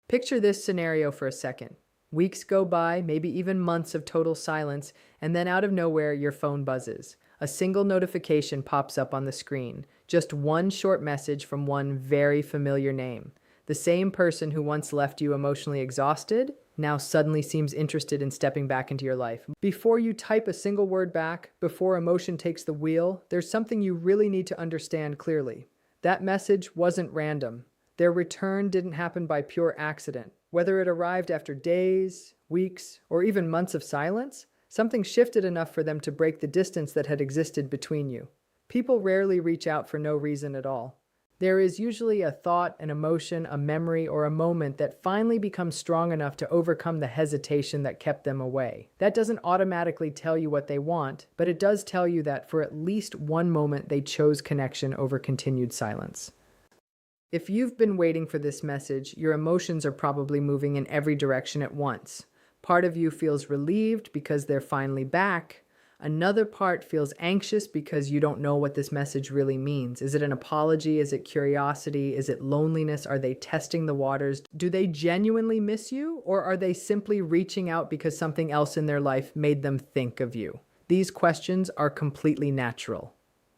Picture this scenario for a second. Weeks go by, maybe even months of total silence, and then out of nowhere, your phone buzzes. A single notification pops up on the screen. Just one short message from one very familiar name. The same person who once left you emotionally exhausted now suddenly seems interested in stepping back into your life. Before you type a single word back, before emotion takes the wheel, there's something you really need to understand clearly. That message wasn't random. Their return didn't happen by pure accident. Whether it arrived after days, weeks, or even months of silence, something shifted enough for them to break the distance that had existed between you. People rarely reach out for no reason at all. There is usually a thought, an emotion, a memory, or a moment that finally becomes strong enough to overcome the hesitation that kept them away. That doesn't automatically tell you what they want, but it does tell you that for at least one moment they chose connection over continued silence. If you've been waiting for this message, your emotions are probably moving in every direction at once. Part of you feels relieved because they're finally back. Another part feels anxious because you don't know what this message really means. Is it an apology? Is it curiosity? Is it loneliness? Are they testing the waters? Do they genuinely miss you? Or are they simply reaching out because something else in their life made them think of you? These questions are completely natural.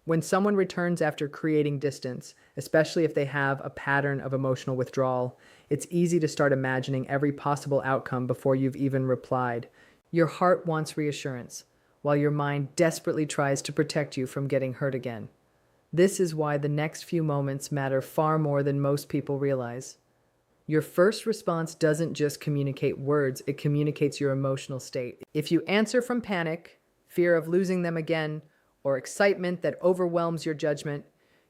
When someone returns after creating distance, especially if they have a pattern of emotional withdrawal, it's easy to start imagining every possible outcome before you've even replied. Your heart wants reassurance, while your mind desperately tries to protect you from getting hurt again. This is why the next few moments matter far more than most people realize. Your first response doesn't just communicate words, it communicates your emotional state. If you answer from panic, fear of losing them again, or excitement that overwhelms your judgment,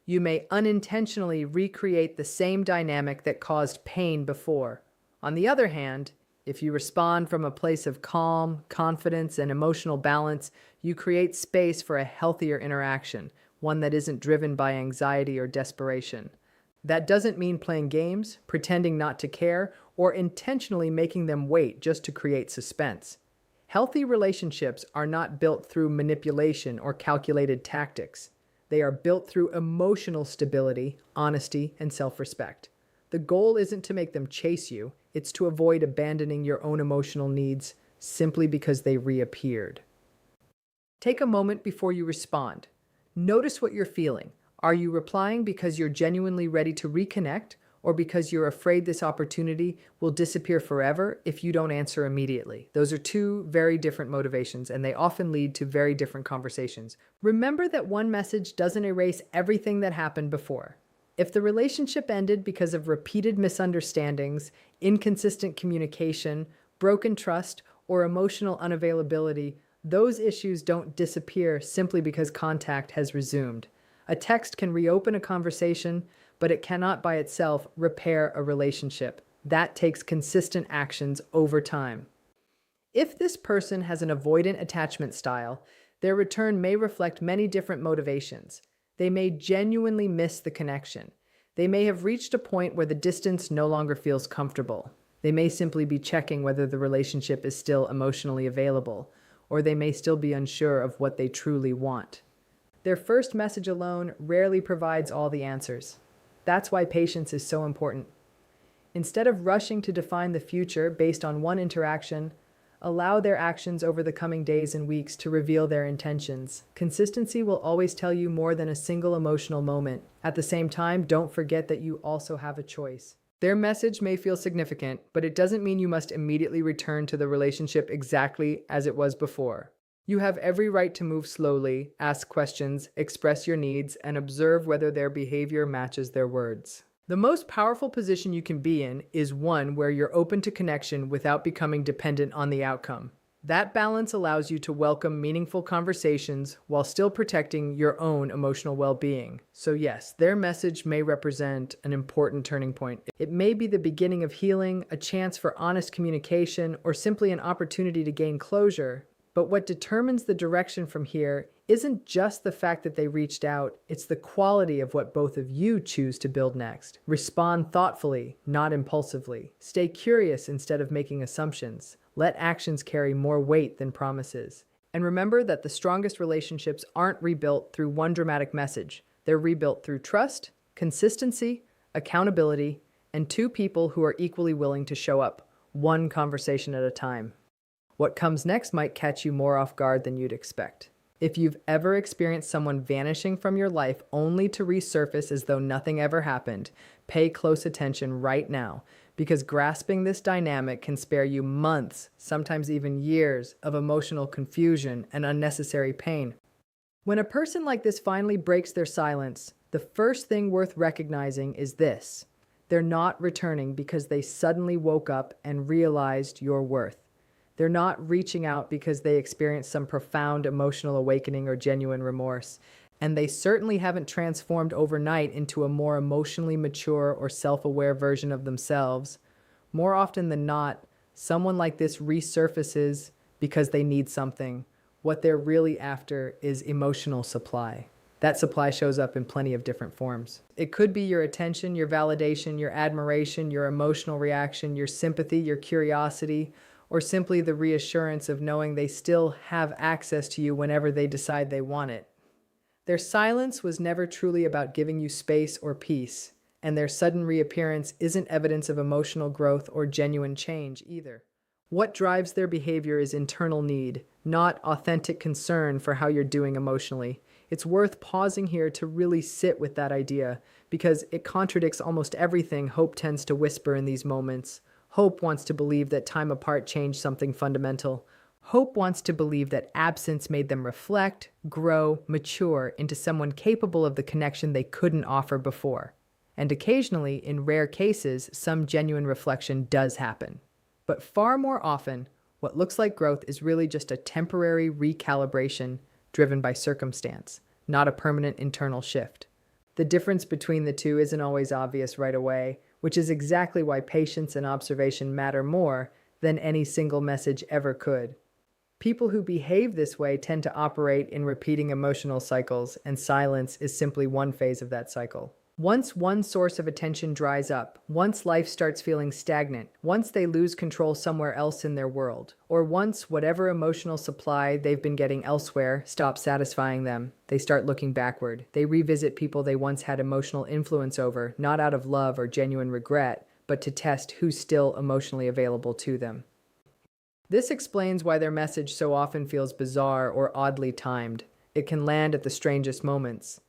you may unintentionally recreate the same dynamic that caused pain before. On the other hand, if you respond from a place of calm, confidence, and emotional balance, you create space for a healthier interaction, one that isn't driven by anxiety or desperation. That doesn't mean playing games, pretending not to care, or intentionally making them wait just to create suspense. Healthy relationships are not built through manipulation or calculated tactics. They are built through emotional stability, honesty, and self-respect. The goal isn't to make them chase you, it's to avoid abandoning your own emotional needs simply because they reappeared. Take a moment before you respond. Notice what you're feeling. Are you replying because you're genuinely ready to reconnect, or because you're afraid this opportunity will disappear forever if you don't answer immediately? Those are two very different motivations, and they often lead to very different conversations. Remember that one message doesn't erase everything that happened before. If the relationship ended because of repeated misunderstandings, inconsistent communication, broken trust, or emotional unavailability, those issues don't disappear simply because contact has resumed. A text can reopen a conversation, but it cannot by itself repair a relationship. That takes consistent actions over time. If this person has an avoidant attachment style, their return may reflect many different motivations. They may genuinely miss the connection. They may have reached a point where the distance no longer feels comfortable. They may simply be checking whether the relationship is still emotionally available, or they may still be unsure of what they truly want. Their first message alone rarely provides all the answers. That's why patience is so important. Instead of rushing to define the future based on one interaction, allow their actions over the coming days and weeks to reveal their intentions. Consistency will always tell you more than a single emotional moment. At the same time, don't forget that you also have a choice. Their message may feel significant, but it doesn't mean you must immediately return to the relationship exactly as it was before. You have every right to move slowly, ask questions, express your needs, and observe whether their behavior matches their words. The most powerful position you can be in is one where you're open to connection without becoming dependent on the outcome. That balance allows you to welcome meaningful conversations while still protecting your own emotional well-being. So yes, their message may represent an important turning point. It may be the beginning of healing, a chance for honest communication, or simply an opportunity to gain closure. But what determines the direction from here isn't just the fact that they reached out, it's the quality of what both of you choose to build next. Respond thoughtfully, not impulsively. Stay curious instead of making assumptions. Let actions carry more weight than promises. And remember that the strongest relationships aren't rebuilt through one dramatic message. They're rebuilt through trust, consistency, accountability, and two people who are equally willing to show up, one conversation at a time. What comes next might catch you more off guard than you'd expect. If you've ever experienced someone vanishing from your life only to resurface as though nothing ever happened, pay close attention right now, because grasping this dynamic can spare you months, sometimes even years, of emotional confusion and unnecessary pain. When a person like this finally breaks their silence, the first thing worth recognizing is this: they're not returning because they suddenly woke up and realized your worth. They're not reaching out because they experienced some profound emotional awakening or genuine remorse. And they certainly haven't transformed overnight into a more emotionally mature or self-aware version of themselves. More often than not, someone like this resurfaces because they need something. What they're really after is emotional supply. That supply shows up in plenty of different forms. It could be your attention, your validation, your admiration, your emotional reaction, your sympathy, your curiosity, or simply the reassurance of knowing they still have access to you whenever they decide they want it. Their silence was never truly about giving you space or peace, and their sudden reappearance isn't evidence of emotional growth or genuine change either. What drives their behavior is internal need, not authentic concern for how you're doing emotionally. It's worth pausing here to really sit with that idea, because it contradicts almost everything hope tends to whisper in these moments. Hope wants to believe that time apart changed something fundamental. Hope wants to believe that absence made them reflect, grow, mature into someone capable of the connection they couldn't offer before. And occasionally, in rare cases, some genuine reflection does happen. But far more often, what looks like growth is really just a temporary recalibration driven by circumstance, not a permanent internal shift. The difference between the two isn't always obvious right away, which is exactly why patience and observation matter more than any single message ever could. People who behave this way tend to operate in repeating emotional cycles, and silence is simply one phase of that cycle. Once one source of attention dries up, once life starts feeling stagnant, once they lose control somewhere else in their world, or once whatever emotional supply they've been getting elsewhere stops satisfying them, they start looking backward. They revisit people they once had emotional influence over, not out of love or genuine regret, but to test who's still emotionally available to them. This explains why their message so often feels bizarre or oddly timed. It can land at the strangest moments.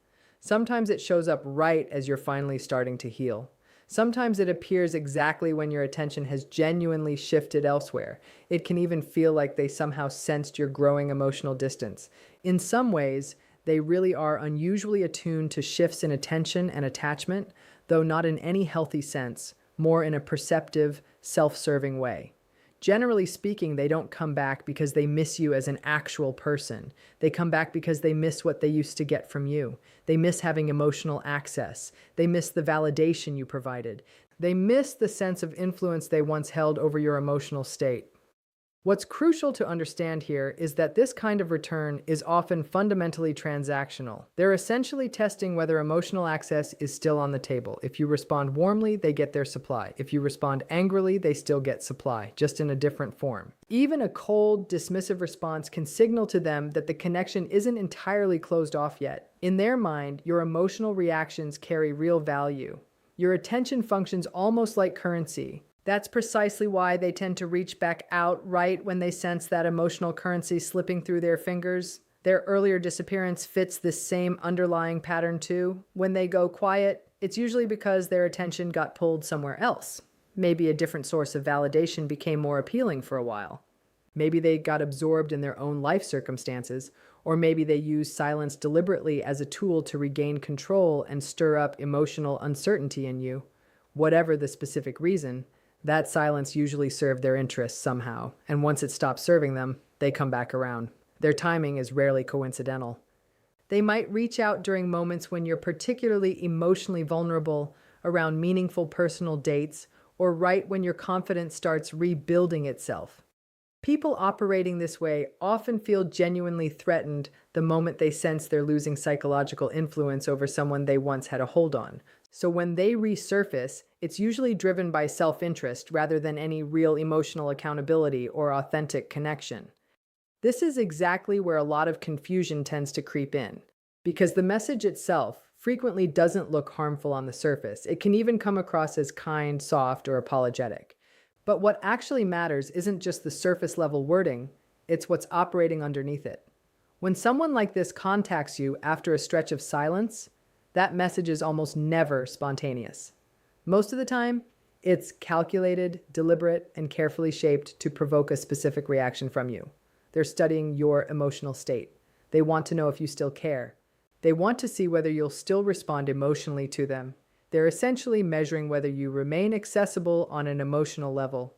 Sometimes it shows up right as you're finally starting to heal. Sometimes it appears exactly when your attention has genuinely shifted elsewhere. It can even feel like they somehow sensed your growing emotional distance. In some ways, they really are unusually attuned to shifts in attention and attachment, though not in any healthy sense, more in a perceptive, self-serving way. Generally speaking, they don't come back because they miss you as an actual person. They come back because they miss what they used to get from you. They miss having emotional access. They miss the validation you provided. They miss the sense of influence they once held over your emotional state. What's crucial to understand here is that this kind of return is often fundamentally transactional. They're essentially testing whether emotional access is still on the table. If you respond warmly, they get their supply. If you respond angrily, they still get supply, just in a different form. Even a cold, dismissive response can signal to them that the connection isn't entirely closed off yet. In their mind, your emotional reactions carry real value. Your attention functions almost like currency. That's precisely why they tend to reach back out right when they sense that emotional currency slipping through their fingers. Their earlier disappearance fits this same underlying pattern too. When they go quiet, it's usually because their attention got pulled somewhere else. Maybe a different source of validation became more appealing for a while. Maybe they got absorbed in their own life circumstances, or maybe they used silence deliberately as a tool to regain control and stir up emotional uncertainty in you. Whatever the specific reason, that silence usually served their interests somehow, and once it stops serving them, they come back around. Their timing is rarely coincidental. They might reach out during moments when you're particularly emotionally vulnerable, around meaningful personal dates, or right when your confidence starts rebuilding itself. People operating this way often feel genuinely threatened the moment they sense they're losing psychological influence over someone they once had a hold on. So when they resurface, it's usually driven by self-interest rather than any real emotional accountability or authentic connection. This is exactly where a lot of confusion tends to creep in, because the message itself, frequently doesn't look harmful on the surface. It can even come across as kind, soft, or apologetic. But what actually matters isn't just the surface level wording, it's what's operating underneath it. When someone like this contacts you after a stretch of silence, that message is almost never spontaneous. Most of the time, it's calculated, deliberate, and carefully shaped to provoke a specific reaction from you. They're studying your emotional state. They want to know if you still care. They want to see whether you'll still respond emotionally to them. They're essentially measuring whether you remain accessible on an emotional level.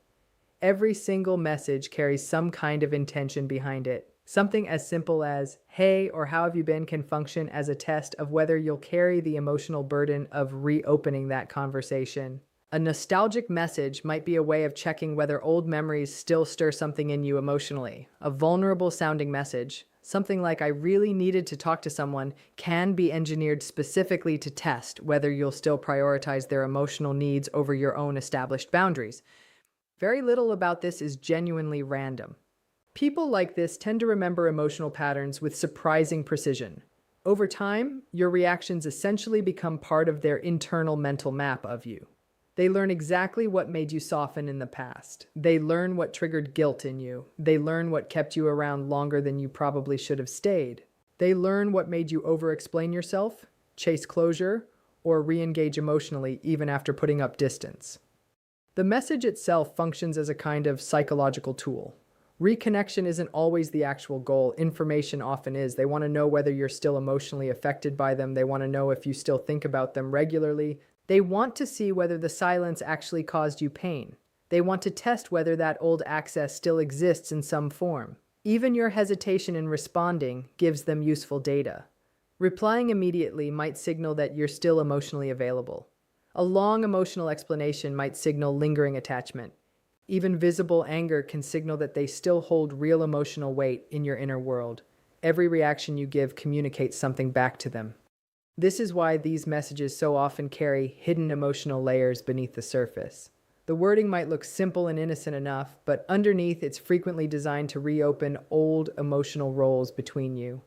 Every single message carries some kind of intention behind it. Something as simple as, "Hey," or "How have you been?" can function as a test of whether you'll carry the emotional burden of reopening that conversation. A nostalgic message might be a way of checking whether old memories still stir something in you emotionally. A vulnerable sounding message, something like "I really needed to talk to someone," can be engineered specifically to test whether you'll still prioritize their emotional needs over your own established boundaries. Very little about this is genuinely random. People like this tend to remember emotional patterns with surprising precision. Over time, your reactions essentially become part of their internal mental map of you. They learn exactly what made you soften in the past. They learn what triggered guilt in you. They learn what kept you around longer than you probably should have stayed. They learn what made you over-explain yourself, chase closure, or re-engage emotionally even after putting up distance. The message itself functions as a kind of psychological tool. Reconnection isn't always the actual goal. Information often is. They want to know whether you're still emotionally affected by them. They want to know if you still think about them regularly. They want to see whether the silence actually caused you pain. They want to test whether that old access still exists in some form. Even your hesitation in responding gives them useful data. Replying immediately might signal that you're still emotionally available. A long emotional explanation might signal lingering attachment. Even visible anger can signal that they still hold real emotional weight in your inner world. Every reaction you give communicates something back to them. This is why these messages so often carry hidden emotional layers beneath the surface. The wording might look simple and innocent enough, but underneath it's frequently designed to reopen old emotional roles between you.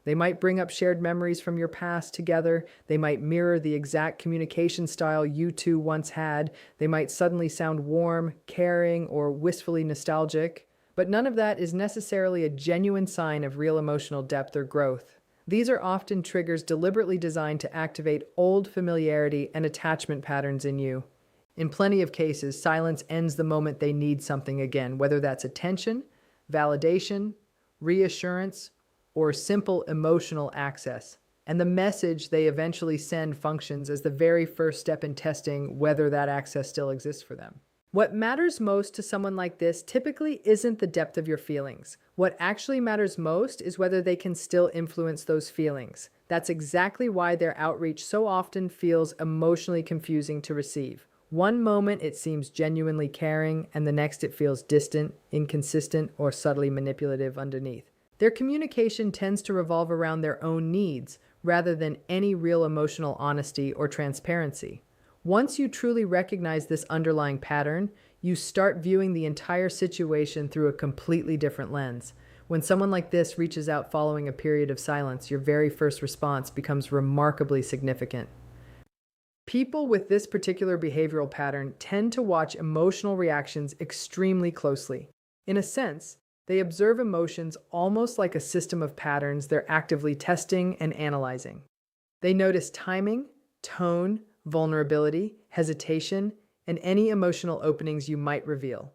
They might bring up shared memories from your past together. They might mirror the exact communication style you two once had. They might suddenly sound warm, caring, or wistfully nostalgic. But none of that is necessarily a genuine sign of real emotional depth or growth. These are often triggers deliberately designed to activate old familiarity and attachment patterns in you. In plenty of cases, silence ends the moment they need something again, whether that's attention, validation, reassurance, or simple emotional access. And the message they eventually send functions as the very first step in testing whether that access still exists for them. What matters most to someone like this typically isn't the depth of your feelings. What actually matters most is whether they can still influence those feelings. That's exactly why their outreach so often feels emotionally confusing to receive. One moment it seems genuinely caring, and the next it feels distant, inconsistent, or subtly manipulative underneath. Their communication tends to revolve around their own needs, rather than any real emotional honesty or transparency. Once you truly recognize this underlying pattern, you start viewing the entire situation through a completely different lens. When someone like this reaches out following a period of silence, your very first response becomes remarkably significant. People with this particular behavioral pattern tend to watch emotional reactions extremely closely. In a sense, they observe emotions almost like a system of patterns they're actively testing and analyzing. They notice timing, tone, vulnerability, hesitation, and any emotional openings you might reveal.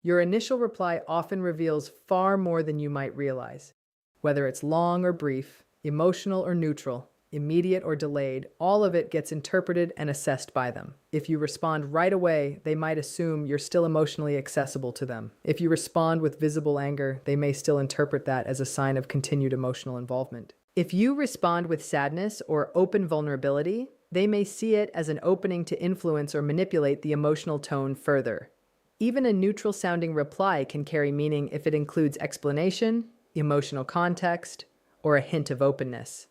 Your initial reply often reveals far more than you might realize. Whether it's long or brief, emotional or neutral, immediate or delayed, all of it gets interpreted and assessed by them. If you respond right away, they might assume you're still emotionally accessible to them. If you respond with visible anger, they may still interpret that as a sign of continued emotional involvement. If you respond with sadness or open vulnerability, they may see it as an opening to influence or manipulate the emotional tone further. Even a neutral-sounding reply can carry meaning if it includes explanation, emotional context, or a hint of openness.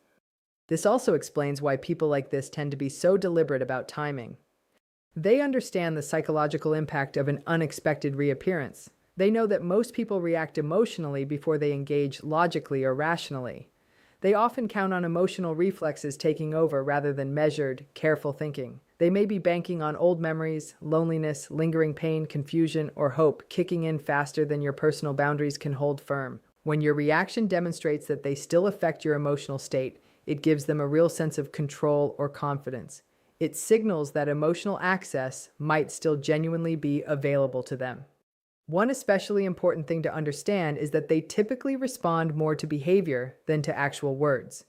This also explains why people like this tend to be so deliberate about timing. They understand the psychological impact of an unexpected reappearance. They know that most people react emotionally before they engage logically or rationally. They often count on emotional reflexes taking over rather than measured, careful thinking. They may be banking on old memories, loneliness, lingering pain, confusion, or hope kicking in faster than your personal boundaries can hold firm. When your reaction demonstrates that they still affect your emotional state, it gives them a real sense of control or confidence. It signals that emotional access might still genuinely be available to them. One especially important thing to understand is that they typically respond more to behavior than to actual words.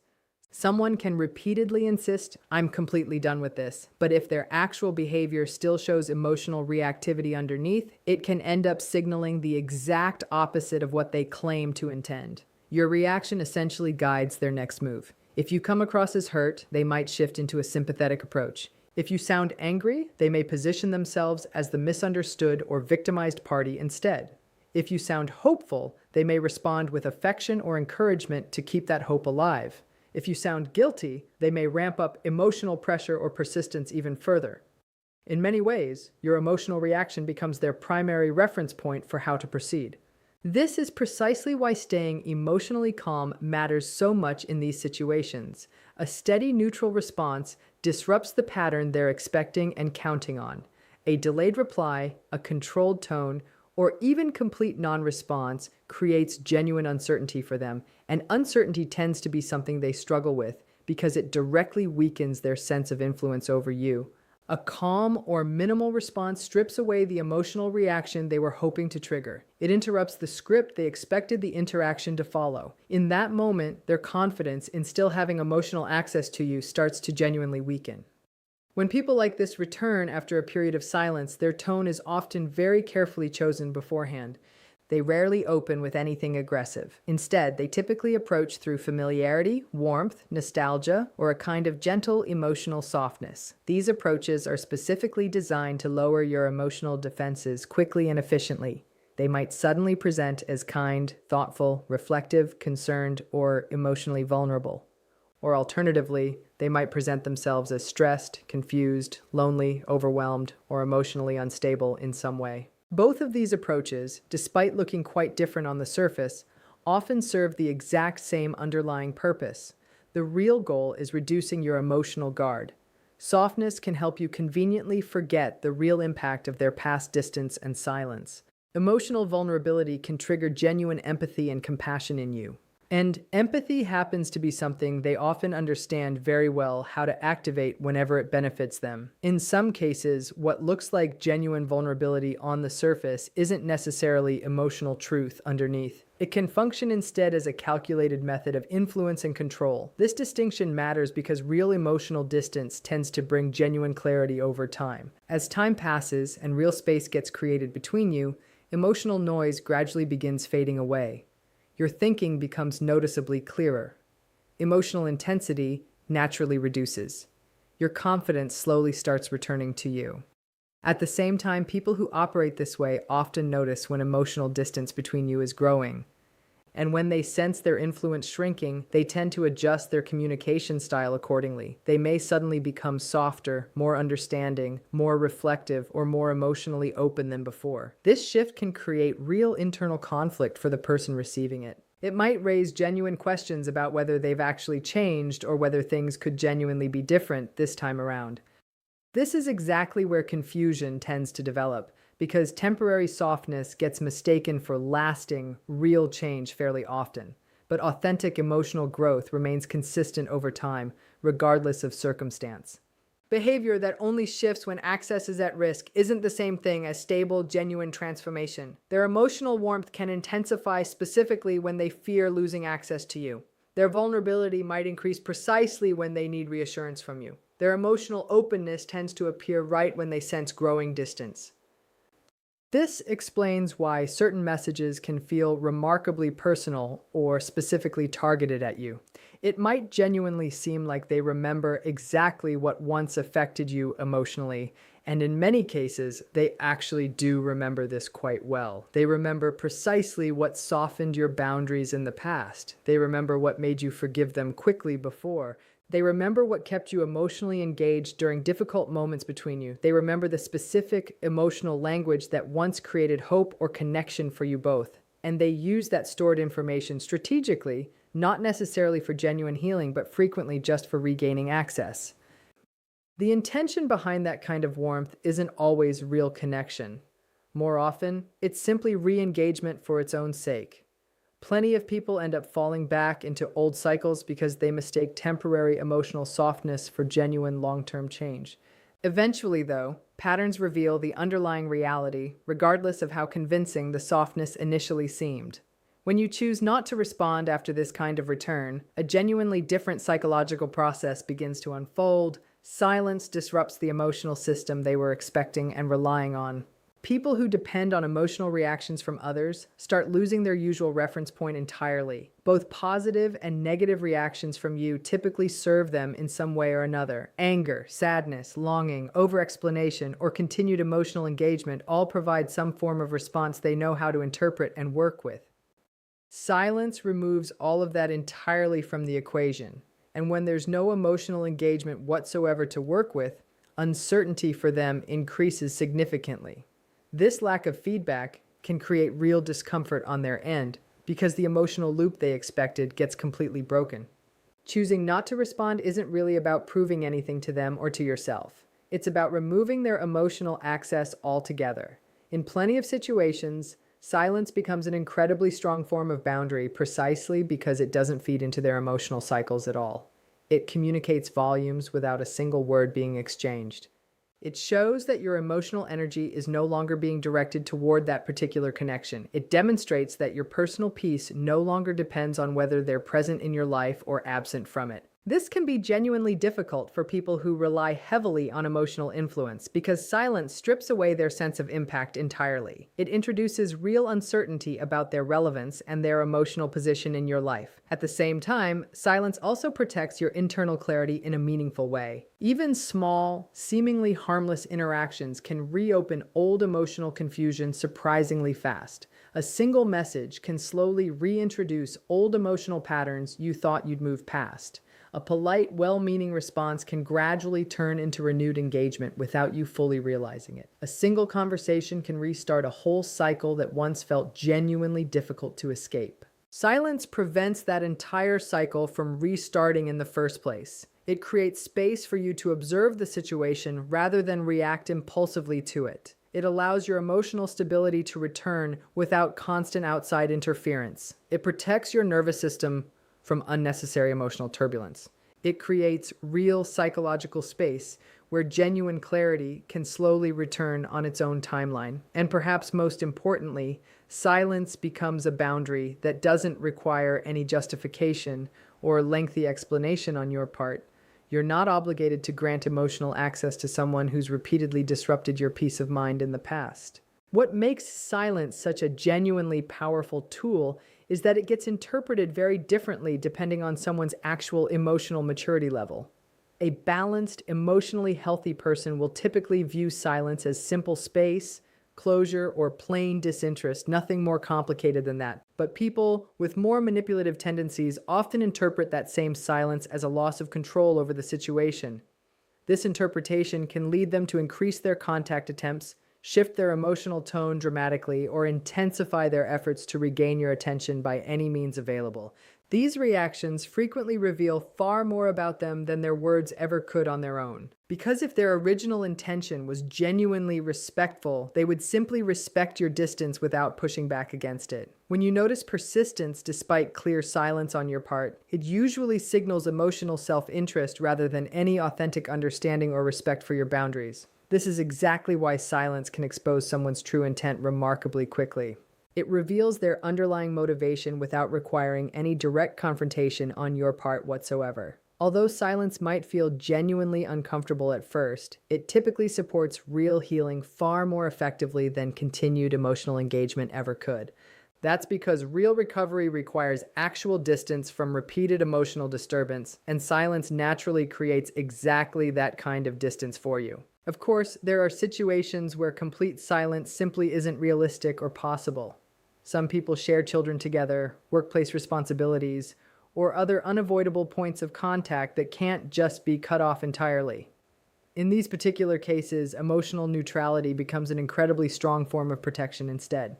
Someone can repeatedly insist, "I'm completely done with this," but if their actual behavior still shows emotional reactivity underneath, it can end up signaling the exact opposite of what they claim to intend. Your reaction essentially guides their next move. If you come across as hurt, they might shift into a sympathetic approach. If you sound angry, they may position themselves as the misunderstood or victimized party instead. If you sound hopeful, they may respond with affection or encouragement to keep that hope alive. If you sound guilty, they may ramp up emotional pressure or persistence even further. In many ways, your emotional reaction becomes their primary reference point for how to proceed. This is precisely why staying emotionally calm matters so much in these situations. A steady, neutral response disrupts the pattern they're expecting and counting on. A delayed reply, a controlled tone, or even complete non-response creates genuine uncertainty for them, and uncertainty tends to be something they struggle with because it directly weakens their sense of influence over you. A calm or minimal response strips away the emotional reaction they were hoping to trigger. It interrupts the script they expected the interaction to follow. In that moment, their confidence in still having emotional access to you starts to genuinely weaken. When people like this return after a period of silence, their tone is often very carefully chosen beforehand. They rarely open with anything aggressive. Instead, they typically approach through familiarity, warmth, nostalgia, or a kind of gentle emotional softness. These approaches are specifically designed to lower your emotional defenses quickly and efficiently. They might suddenly present as kind, thoughtful, reflective, concerned, or emotionally vulnerable. Or alternatively, they might present themselves as stressed, confused, lonely, overwhelmed, or emotionally unstable in some way. Both of these approaches, despite looking quite different on the surface, often serve the exact same underlying purpose. The real goal is reducing your emotional guard. Softness can help you conveniently forget the real impact of their past distance and silence. Emotional vulnerability can trigger genuine empathy and compassion in you. And empathy happens to be something they often understand very well how to activate whenever it benefits them. In some cases, what looks like genuine vulnerability on the surface isn't necessarily emotional truth underneath. It can function instead as a calculated method of influence and control. This distinction matters because real emotional distance tends to bring genuine clarity over time. As time passes and real space gets created between you, emotional noise gradually begins fading away. Your thinking becomes noticeably clearer. Emotional intensity naturally reduces. Your confidence slowly starts returning to you. At the same time, people who operate this way often notice when emotional distance between you is growing. And when they sense their influence shrinking, they tend to adjust their communication style accordingly. They may suddenly become softer, more understanding, more reflective, or more emotionally open than before. This shift can create real internal conflict for the person receiving it. It might raise genuine questions about whether they've actually changed or whether things could genuinely be different this time around. This is exactly where confusion tends to develop, because temporary softness gets mistaken for lasting, real change fairly often. But authentic emotional growth remains consistent over time, regardless of circumstance. Behavior that only shifts when access is at risk isn't the same thing as stable, genuine transformation. Their emotional warmth can intensify specifically when they fear losing access to you. Their vulnerability might increase precisely when they need reassurance from you. Their emotional openness tends to appear right when they sense growing distance. This explains why certain messages can feel remarkably personal or specifically targeted at you. It might genuinely seem like they remember exactly what once affected you emotionally, and in many cases, they actually do remember this quite well. They remember precisely what softened your boundaries in the past. They remember what made you forgive them quickly before. They remember what kept you emotionally engaged during difficult moments between you. They remember the specific emotional language that once created hope or connection for you both. And they use that stored information strategically not necessarily for genuine healing, but frequently just for regaining access. The intention behind that kind of warmth isn't always real connection. More often, it's simply re-engagement for its own sake. Plenty of people end up falling back into old cycles because they mistake temporary emotional softness for genuine long-term change. Eventually, though, patterns reveal the underlying reality, regardless of how convincing the softness initially seemed. When you choose not to respond after this kind of return, a genuinely different psychological process begins to unfold. Silence disrupts the emotional system they were expecting and relying on. People who depend on emotional reactions from others start losing their usual reference point entirely. Both positive and negative reactions from you typically serve them in some way or another. Anger, sadness, longing, over-explanation, or continued emotional engagement all provide some form of response they know how to interpret and work with. Silence removes all of that entirely from the equation. And when there's no emotional engagement whatsoever to work with, uncertainty for them increases significantly. This lack of feedback can create real discomfort on their end because the emotional loop they expected gets completely broken. Choosing not to respond isn't really about proving anything to them or to yourself. It's about removing their emotional access altogether. In plenty of situations, silence becomes an incredibly strong form of boundary precisely because it doesn't feed into their emotional cycles at all. It communicates volumes without a single word being exchanged. It shows that your emotional energy is no longer being directed toward that particular connection. It demonstrates that your personal peace no longer depends on whether they're present in your life or absent from it. This can be genuinely difficult for people who rely heavily on emotional influence because silence strips away their sense of impact entirely. It introduces real uncertainty about their relevance and their emotional position in your life. At the same time, silence also protects your internal clarity in a meaningful way. Even small, seemingly harmless interactions can reopen old emotional confusion surprisingly fast. A single message can slowly reintroduce old emotional patterns you thought you'd moved past. A polite, well-meaning response can gradually turn into renewed engagement without you fully realizing it. A single conversation can restart a whole cycle that once felt genuinely difficult to escape. Silence prevents that entire cycle from restarting in the first place. It creates space for you to observe the situation rather than react impulsively to it. It allows your emotional stability to return without constant outside interference. It protects your nervous system from unnecessary emotional turbulence. It creates real psychological space where genuine clarity can slowly return on its own timeline. And perhaps most importantly, silence becomes a boundary that doesn't require any justification or lengthy explanation on your part. You're not obligated to grant emotional access to someone who's repeatedly disrupted your peace of mind in the past. What makes silence such a genuinely powerful tool is that it gets interpreted very differently depending on someone's actual emotional maturity level. A balanced, emotionally healthy person will typically view silence as simple space, closure, or plain disinterest, nothing more complicated than that. But people with more manipulative tendencies often interpret that same silence as a loss of control over the situation. This interpretation can lead them to increase their contact attempts, shift their emotional tone dramatically, or intensify their efforts to regain your attention by any means available. These reactions frequently reveal far more about them than their words ever could on their own. Because if their original intention was genuinely respectful, they would simply respect your distance without pushing back against it. When you notice persistence despite clear silence on your part, it usually signals emotional self-interest rather than any authentic understanding or respect for your boundaries. This is exactly why silence can expose someone's true intent remarkably quickly. It reveals their underlying motivation without requiring any direct confrontation on your part whatsoever. Although silence might feel genuinely uncomfortable at first, it typically supports real healing far more effectively than continued emotional engagement ever could. That's because real recovery requires actual distance from repeated emotional disturbance, and silence naturally creates exactly that kind of distance for you. Of course, there are situations where complete silence simply isn't realistic or possible. Some people share children together, workplace responsibilities, or other unavoidable points of contact that can't just be cut off entirely. In these particular cases, emotional neutrality becomes an incredibly strong form of protection instead.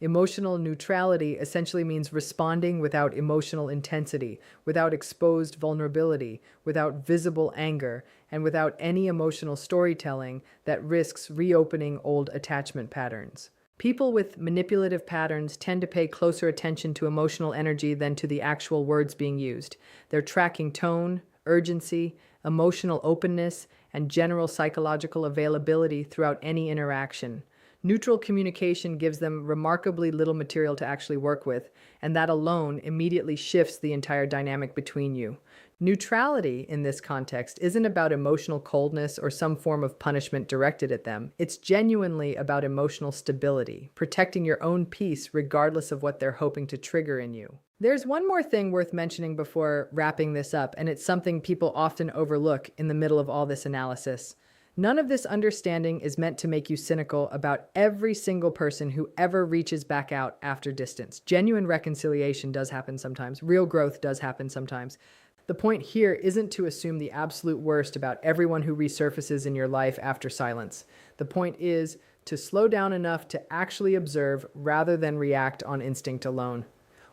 Emotional neutrality essentially means responding without emotional intensity, without exposed vulnerability, without visible anger, and without any emotional storytelling that risks reopening old attachment patterns. People with manipulative patterns tend to pay closer attention to emotional energy than to the actual words being used. They're tracking tone, urgency, emotional openness, and general psychological availability throughout any interaction. Neutral communication gives them remarkably little material to actually work with, and that alone immediately shifts the entire dynamic between you. Neutrality in this context isn't about emotional coldness or some form of punishment directed at them. It's genuinely about emotional stability, protecting your own peace regardless of what they're hoping to trigger in you. There's one more thing worth mentioning before wrapping this up, and it's something people often overlook in the middle of all this analysis. None of this understanding is meant to make you cynical about every single person who ever reaches back out after distance. Genuine reconciliation does happen sometimes. Real growth does happen sometimes. The point here isn't to assume the absolute worst about everyone who resurfaces in your life after silence. The point is to slow down enough to actually observe rather than react on instinct alone.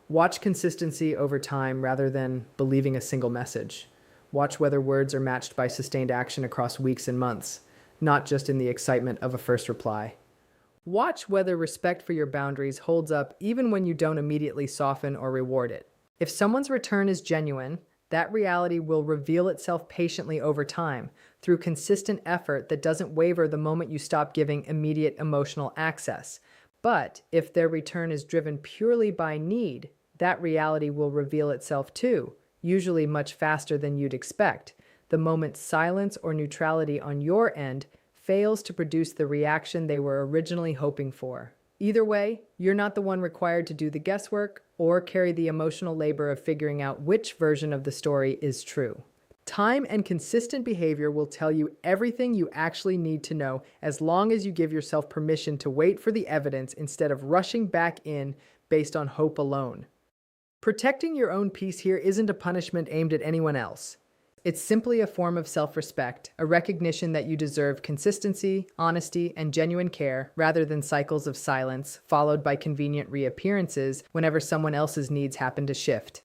Watch consistency over time rather than believing a single message. Watch whether words are matched by sustained action across weeks and months, not just in the excitement of a first reply. Watch whether respect for your boundaries holds up even when you don't immediately soften or reward it. If someone's return is genuine, that reality will reveal itself patiently over time through consistent effort that doesn't waver the moment you stop giving immediate emotional access. But if their return is driven purely by need, that reality will reveal itself too, usually much faster than you'd expect, the moment silence or neutrality on your end fails to produce the reaction they were originally hoping for. Either way, you're not the one required to do the guesswork or carry the emotional labor of figuring out which version of the story is true. Time and consistent behavior will tell you everything you actually need to know as long as you give yourself permission to wait for the evidence instead of rushing back in based on hope alone. Protecting your own peace here isn't a punishment aimed at anyone else. It's simply a form of self-respect, a recognition that you deserve consistency, honesty, and genuine care rather than cycles of silence followed by convenient reappearances whenever someone else's needs happen to shift.